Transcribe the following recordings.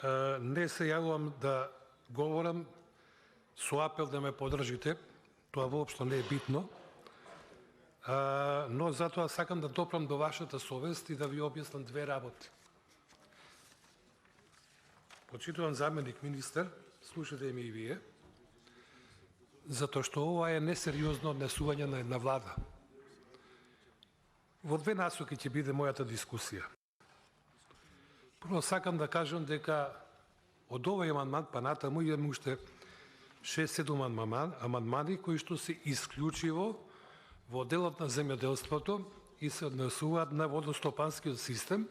Не се јавувам да говорам со апел да ме поддржите, тоа воопшто не е битно, но затоа сакам да допрам до вашата совест и да ви објаснам две работи. Почитуван заменик министер, слушате ми и вие, затоа што ова е несериозно однесување на една влада. Во две насоки ќе биде мојата дискусија. Прво сакам да кажам дека од овој амандман па натаму имаме уште 6-7 амандмани кои што се исклучиво во делот на земјоделството и се однесуваат на водостопанскиот систем.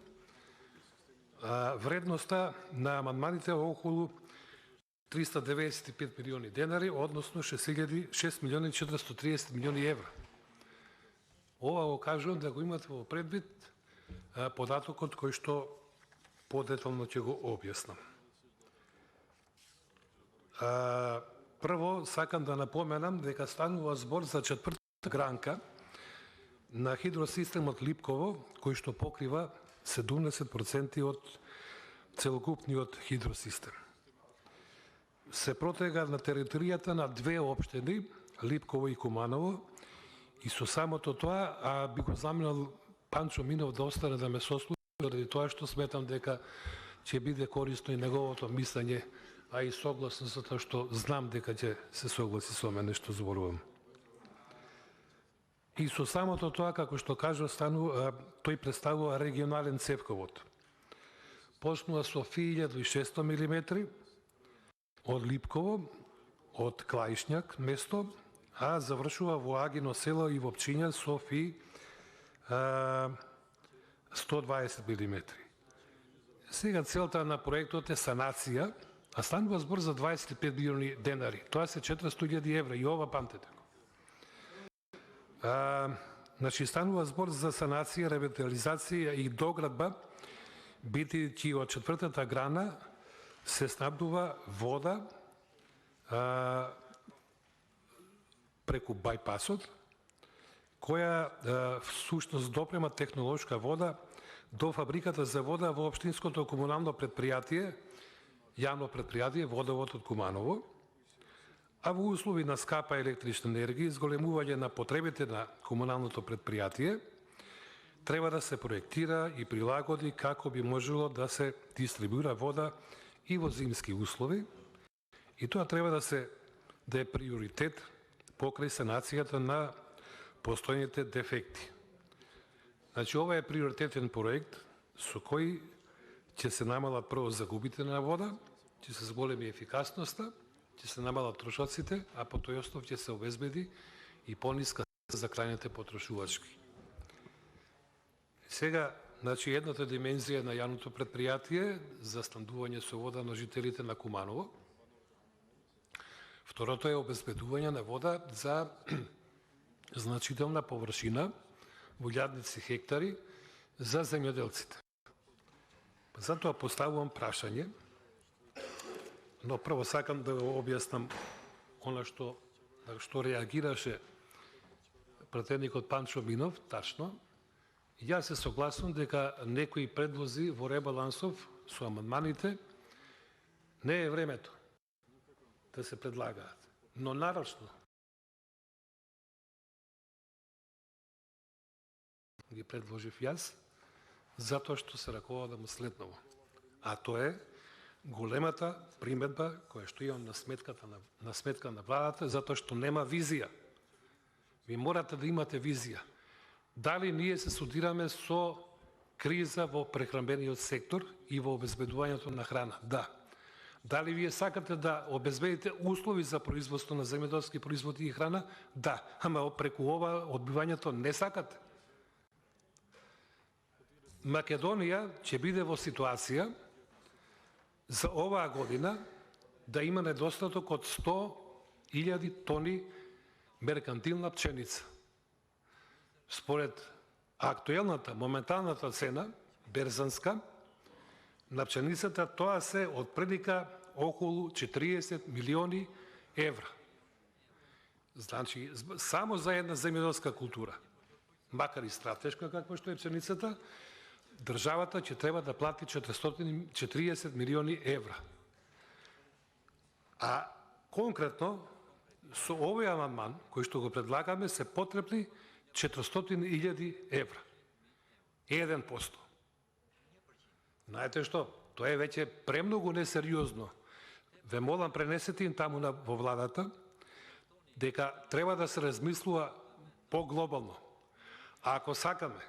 Вредноста на амандманите е околу 395 милиони денари, односно 6 милиони 430 милиони евра. Ова го кажувам да го имате во предвид податокот кој што подетално ќе го објаснам. Прво, сакам да напоменам дека станува збор за четвртата гранка на хидросистемот Липково, кој што покрива 70% од целокупниот хидросистем. Се протега на територијата на две општини, Липково и Куманово, и со самото тоа, би го заминал Панчо Минов да остане да ме сослуша, заради тоа што сметам дека ќе биде корисно и неговото мислење, а и согласно со тоа што знам дека ќе се согласи со мене што зборувам. И со самото тоа, како што кажа, тој представува регионален цевковод. Почнува со 1600 мм од Липково, од Клаишњак место, а завршува во Агино село и во општина Софи 120 мм. Сега целта на проектот е санација, а станува збор за 25 милиони денари. Тоа се 400.000 евра и ова памтете го. Значи, станува збор за санација, ревитализација и доградба, бидејќи од четвртата грана се снабдува вода преку бајпасот, која всушност допрема технолошка вода до фабриката за вода во општинското комунално предпријатие, јавно предпријатие Водовод од Куманово, а во услови на скапа електрична енергија и зголемување на потребите на комуналното предпријатие, треба да се проектира и прилагоди како би можело да се дистрибуира вода и во зимски услови, и тоа треба да е приоритет покрај санацијата на постојните дефекти. Значи, ова е приоритетен проект со кој ќе се намалат прво загубите на вода, ќе се зголеми ефикасноста, ќе се намалат трошоците, а по тој основ ќе се обезбеди и пониска за крајните потрошувачки. Сега, значи, едната димензија на јавното предпријатие за снабдување со вода на жителите на Куманово. Второто е обезбедување на вода за значителна површина во илјадници хектари за земјоделците. Затоа поставувам прашање, но прво сакам да го објаснам она што реагираше пратеникот Панчо Минов, тачно. Јас се согласувам дека некои предлози во ребалансов со амандманите не е времето да се предлагаат, но нарочно ги предложив јас, затоа што се раководам следново. А тоа е големата приметба која што имам на сметка на владата, затоа што нема визија. Ви морате да имате визија. Дали ние се судираме со криза во прехранбениот сектор и во обезбедувањето на храна? Да. Дали вие сакате да обезбедите услови за производство на земјоделски производи и храна? Да. Ама преку ова одбивањето не сакате. Македонија ќе биде во ситуација за оваа година да има недостаток од 100.000 тони меркантилна пченица. Според актуелната, моменталната цена, берзанска, на пченицата тоа се од прилика околу 40 милиони евра. Значи, само за една земјоделска култура, макар и стратешка каква што е пченицата, државата ќе треба да плати 440 милиони евра. А конкретно, со овој амандман, кој што го предлагаме, се потребни 400.000 евра. 1%. Знаете што? Тоа е веќе премногу несериозно. Ве молам, пренесете им таму во владата, дека треба да се размислува поглобално. А ако сакаме,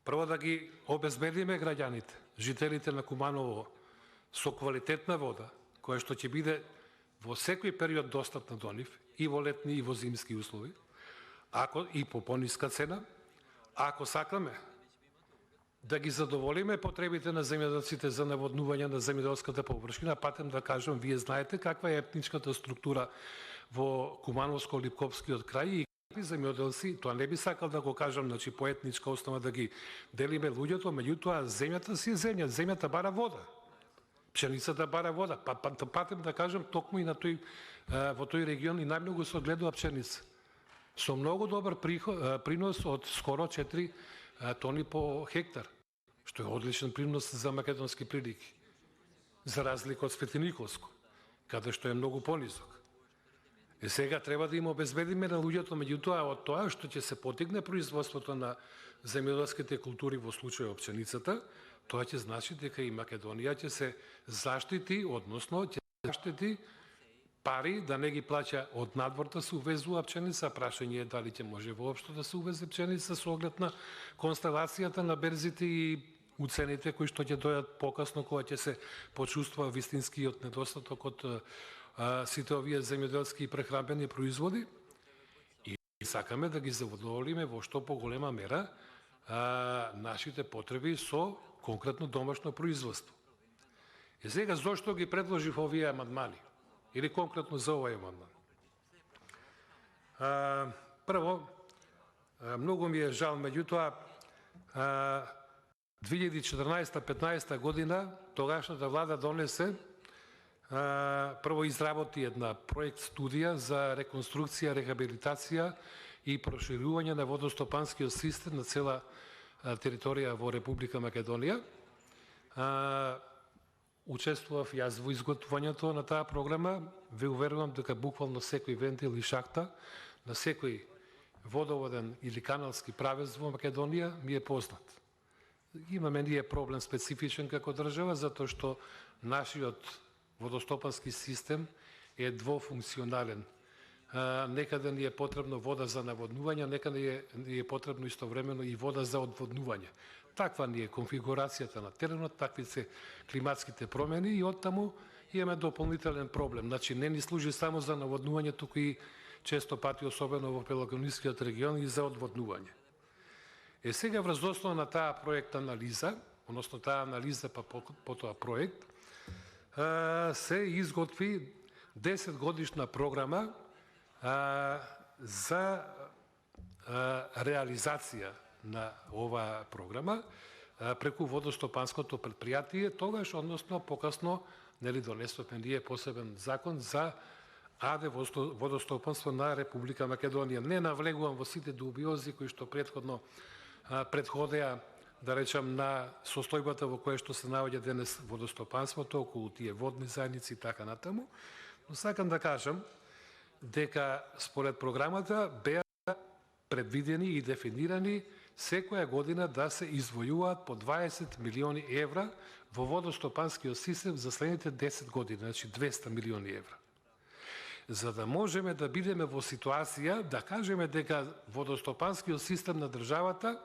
прво да ги обезбедиме граѓаните, жителите на Куманово, со квалитетна вода, која што ќе биде во секој период достапна до нив, и во летни и во зимски услови, и по пониска цена, ако сакаме да ги задоволиме потребите на земјоделците за наводнување на земјоделската површина, патем да кажам, вие знаете каква е етничката структура во Кумановско-Липковскиот крај и какви земјоделци, тоа не би сакал да го кажам, значи по етничка основа да ги делиме луѓето, меѓутоа земјата си е земја, земјата бара вода. Пшеницата бара вода. Патем да кажам, токму и на во тој регион и најмногу се огледува пшеница. Со многу добар принос од скоро 4 тони по хектар, што е одличен принос за македонски прилики, за разлика од Светиниколско, каде што е многу понизок. Сега треба да им обезбедиме на луѓето, меѓутоа од тоа што ќе се потигне производството на земјоделските култури во случај пшеницата, тоа ќе значи дека и Македонија ќе се заштити, односно ќе заштити пари да не ги плаќа од надвор да се увезува пшеница. Прашање е дали ќе може воопшто да се увезе пшеница со оглед на констелацијата на берзите и уцените кои што ќе дојдат покасно кога ќе се почувствува вистинскиот недостаток од сите овие земјоделски и прехранбени производи. И сакаме да ги задоволиме во што поголема мера нашите потреби со конкретно домашно производство. И сега зошто ги предложив овие амандмани? Или конкретно за овој амандман? Прво, многу ми е жал, меѓутоа, 2014-15 година тогашната влада донесе, прво изработи една проект студија за реконструкција, рехабилитација и проширување на водостопанскиот систем на цела територија во Република Македонија. Учествував јас во изготвувањето на таа програма. Ве уверувам дека буквално секој вентил и шахта на секој водоводен или каналски правец во Македонија ми е познат. Имаме ние проблем специфичен како држава, затоа што нашиот водостопански систем е двофункционален. Некаде ни е потребно вода за наводнување, некаде ни е потребно истовремено и вода за одводнување. Таква ни е конфигурацијата на теренот, такви се климатските промени и оттаму имаме дополнителен проблем. Значи не ни служи само за наводнување, туку и често пати, особено во Пелагонискиот регион, и за одводнување. Сега врз основа на таа проект анализа, односно таа анализа па потоа проект, се изготви 10 годишна програма за реализација на оваа програма преку водостопанското предпријатие, тогаш, односно покасно, донесовме ние посебен закон за АД водостопанство на Република Македонија. Не навлегувам во сите дубиози кои што предходеа, да речам, на состојбата во која што се наоѓа денес водостопанството, околу тие водни заедници и така натаму, но сакам да кажам дека според програмата беа предвидени и дефинирани секоја година да се извојуваат по 20 милиони евра во водостопанскиот систем за следните 10 години, значи 200 милиони евра. За да можеме да бидеме во ситуација да кажеме дека водостопанскиот систем на државата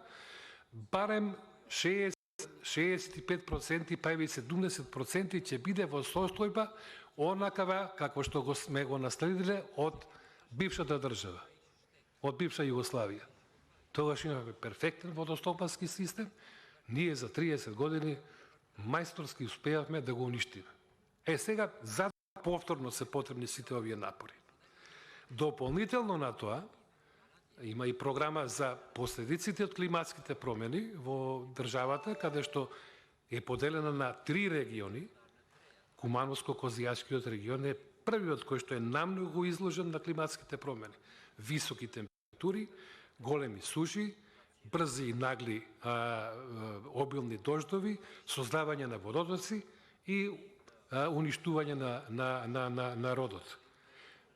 барем 65%, па и 70% ќе биде во состојба онакава како што сме го наследиле од бившата држава, од бивша Југославија. Тогаш имаме перфектен водостопански систем, ние за 30 години мајсторски успеавме да го уништиме. Сега, за повторно се потребни сите овие напори. Дополнително на тоа, има и програма за последиците од климатските промени во државата, каде што е поделена на 3 региони. Кумановско-Козијачкиот регион е првиот кој што е намногу изложен на климатските промени. Високи температури, големи суши, брзи и нагли обилни дождови, создавање на водотоци и уништување на родот.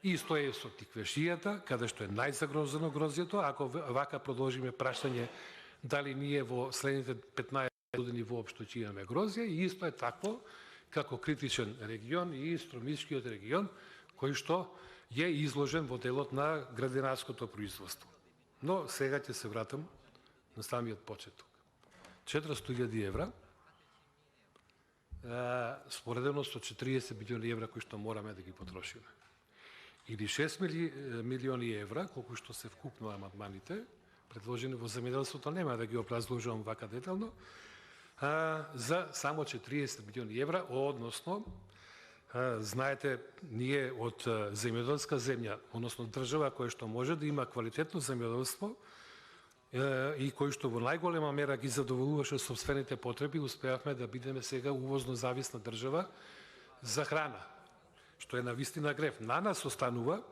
Исто е со тиквешијата, каде што е најзагрозено грозјето, ако вака продолжиме прашање дали ние во следните 15 години воопшто ќе имаме грозје, и исто е такво како критичен регион и Струмишкиот регион, кој што е изложен во делот на градинарското производство. Но сега ќе се вратам на самиот почеток. 400.000 евра, споредено со 40 милиони евра кои што мораме да ги потрошиме. Или 6 милиони евра, колку што се вкупно амандманите, предложени во земјоделството, нема да ги образложувам вака детално, за само 40 милиони евра, односно, знаете, ние од земјоделска земја, односно држава која што може да има квалитетно земјоделство и кој што во најголема мера ги задоволуваше сопствените потреби, успеавме да бидеме сега увозно зависна држава за храна, што е навистина грев. На нас останува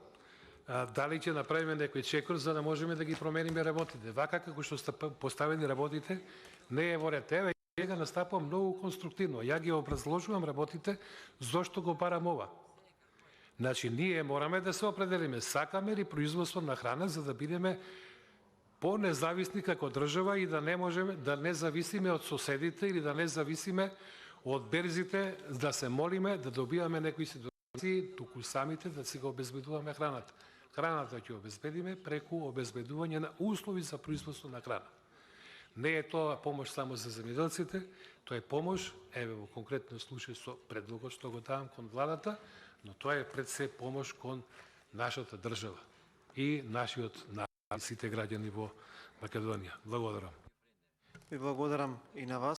дали ќе направиме некој чекор за да можеме да ги промениме работите. Вака како што сте поставени работите, не е во ред. Еве, сега настапувам многу конструктивно. Ја ги образложувам работите зошто го барам ова. Значи, ние мораме да се определиме, сакаме ли производство на храна за да бидеме по-независни како држава и да не можеме да не зависиме од соседите или да не зависиме од берзите, да се молиме да добиваме некои ситуации, туку самите да си го обезбедуваме храната. Храната ќе обезбедиме преку обезбедување на услови за производство на храна. Не е тоа помош само за земјоделците, тоа е помош, еве во конкретно случај со предлогот што го давам кон владата, но тоа е пред се помош кон нашата држава и нашиот народ, сите граѓани во Македонија. Благодарам. Ви благодарам и на вас.